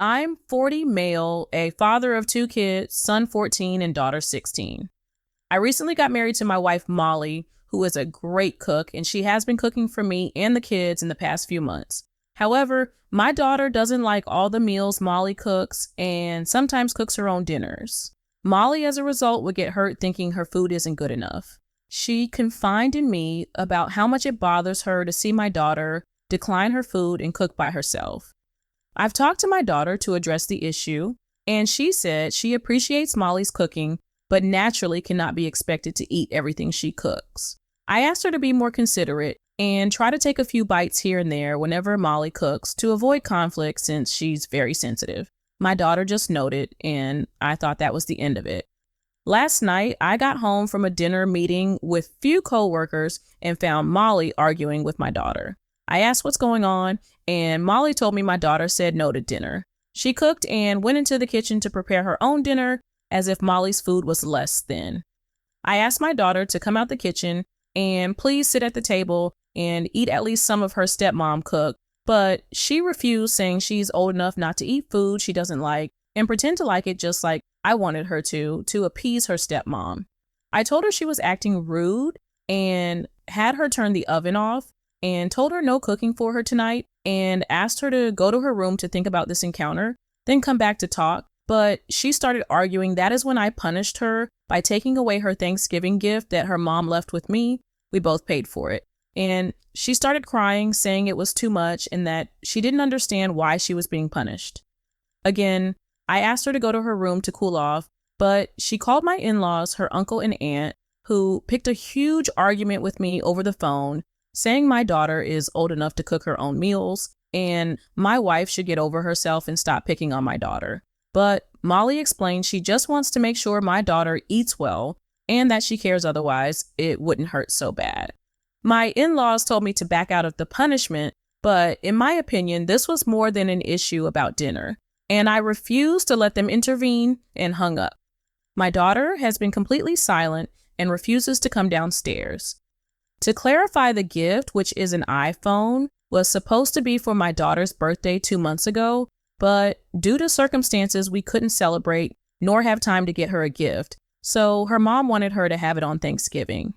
I'm 40 male, a father of 2 kids, son 14 and daughter 16. I recently got married to my wife, Molly, who is a great cook, and she has been cooking for me and the kids in the past few months. However, my daughter doesn't like all the meals Molly cooks and sometimes cooks her own dinners. Molly, as a result, would get hurt thinking her food isn't good enough. She confided in me about how much it bothers her to see my daughter decline her food and cook by herself. I've talked to my daughter to address the issue, and she said she appreciates Molly's cooking, but naturally cannot be expected to eat everything she cooks. I asked her to be more considerate and try to take a few bites here and there whenever Molly cooks to avoid conflict since she's very sensitive. My daughter just noted, and I thought that was the end of it. Last night, I got home from a dinner meeting with few coworkers and found Molly arguing with my daughter. I asked what's going on, and Molly told me my daughter said no to dinner. She cooked and went into the kitchen to prepare her own dinner as if Molly's food was less than. I asked my daughter to come out the kitchen and please sit at the table and eat at least some of her stepmom cook, but she refused, saying she's old enough not to eat food she doesn't like and pretend to like it just like I wanted her to appease her stepmom. I told her she was acting rude and had her turn the oven off and told her no cooking for her tonight and asked her to go to her room to think about this encounter, then come back to talk. But she started arguing. That is when I punished her by taking away her Thanksgiving gift that her mom left with me. We both paid for it. And she started crying, saying it was too much and that she didn't understand why she was being punished. Again, I asked her to go to her room to cool off, but she called my in-laws, her uncle and aunt, who picked a huge argument with me over the phone, saying my daughter is old enough to cook her own meals and my wife should get over herself and stop picking on my daughter. But Molly explained she just wants to make sure my daughter eats well and that she cares, otherwise it wouldn't hurt so bad. My in-laws told me to back out of the punishment, but in my opinion, this was more than an issue about dinner, and I refused to let them intervene and hung up. My daughter has been completely silent and refuses to come downstairs. To clarify, the gift, which is an iPhone, was supposed to be for my daughter's birthday 2 months ago, but due to circumstances, we couldn't celebrate nor have time to get her a gift, so her mom wanted her to have it on Thanksgiving.